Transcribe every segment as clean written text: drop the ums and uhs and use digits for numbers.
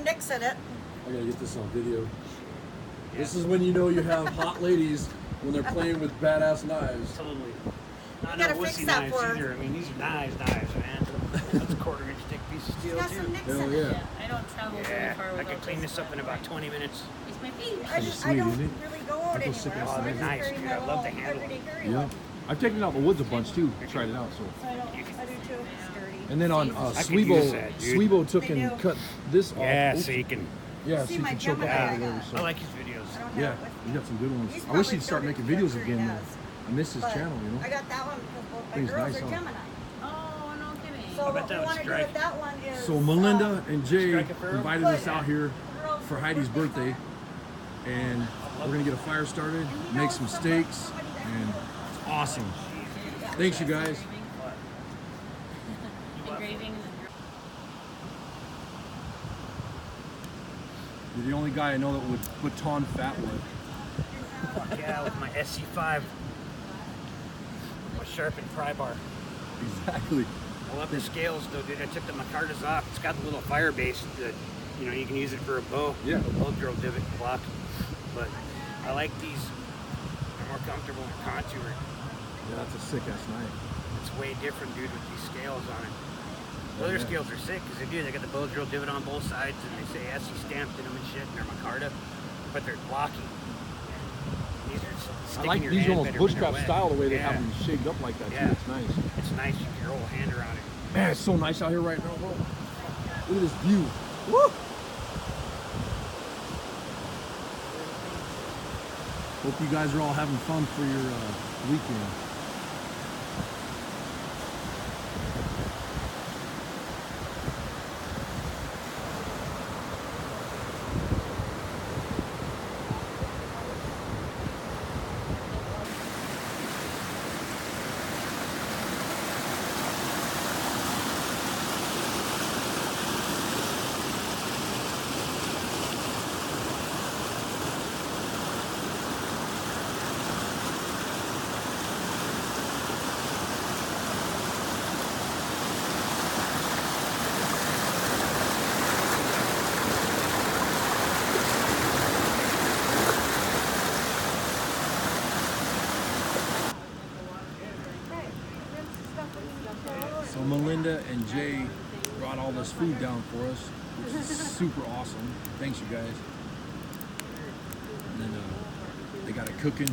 some nicks in it. I gotta get this on video. This is when you know you have hot ladies when they're playing with badass knives. Totally. Not gotta no fix wussy that knives for her. either. I mean, these are knives, man. That's a quarter-inch thick piece of steel Got some too. nicks Hell in it. yeah. I don't travel very Yeah, far I without could clean this up in about 20 minutes. It's my feet. I Sweet, don't isn't it? really go out I feel sick anywhere. outside. I They're just nice, carry dude. my I love little the handle. everyday carry Yeah. on. I've taken it out in the woods a bunch too. Tried it out. So. I don't. I do too. Sturdy. And then on I could use that, dude. Sweebo took They and do. cut this off. Yeah, Oops. so you can. Yeah, so See you my can choke it Gemini out I or whatever. got. So. I like his videos. I don't Yeah, have it with you me. got some good ones. He's I wish probably he'd start started making to, I'm videos sure he again. has. I miss his But channel, you know. I got that one because both my He's girls nice, are huh? Gemini. Oh, no kidding. So I bet what that we would want to do strike. with that one is. So Melinda and Jay Strike it for him? invited us out here for Heidi's birthday, and we're gonna get a fire started, make some steaks, and it's awesome. Thanks, you guys. Engraving. You're the only guy I know that would baton fat wood. Fuck yeah, with my SC5. My sharpened pry bar. Exactly. I love the scales though, dude. I took the Micartas off. It's got the little fire base that, you know, you can use it for a bow. Yeah. A bow drill divot block. But I like these. They're more comfortable and contoured. Yeah, that's a sick ass knife. It's way different, dude, with these scales on it. The other Yeah. scales are sick because they got the bow drill divot on both sides and they say SC stamped in them and shit and they're Micarta, but they're blocky. These are I sticking like your these hand almost better when they're bushcraft wet. style the way they Yeah. have them shaped up like that too. Yeah. It's nice. It's nice. You can your whole hand around it. Man, it's so nice out here right now, bro. Look at this view. Woo! Hope you guys are all having fun for your weekend. So Melinda and Jay brought all this food down for us, which is super awesome. Thanks, you guys. And then they got it cooking.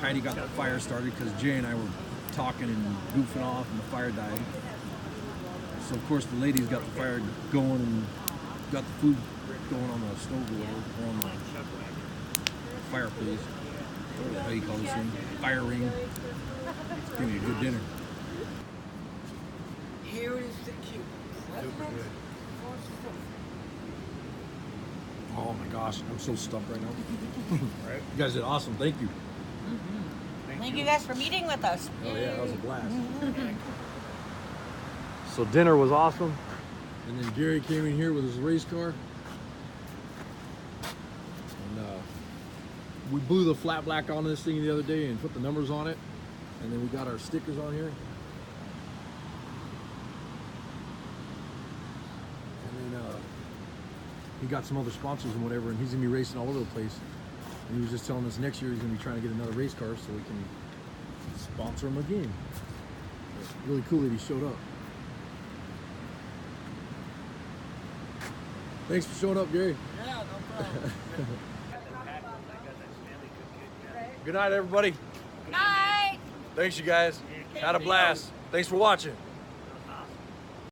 Heidi got the fire started because Jay and I were talking and goofing off, and the fire died. So of course the ladies got the fire going and got the food going on the stove or whatever, or on the fireplace. Whatever the hell you call this thing? Fire ring. It's gonna be a good dinner. Here is the cube. Oh my gosh, I'm so stuffed right now. Right? You guys did awesome. Thank you. Thank you guys for meeting with us. Oh yeah, that was a blast. So dinner was awesome. And then Gary came in here with his race car. And we blew the flat black on this thing the other day and put the numbers on it. And then we got our stickers on here. And then he got some other sponsors and whatever, and he's gonna be racing all over the place. And he was just telling us next year he's gonna be trying to get another race car so we can sponsor him again. It's really cool that he showed up. Thanks for showing up, Gary. Yeah, no problem. Good night, everybody. Night. Thanks, you guys. Had a blast. Thanks for watching.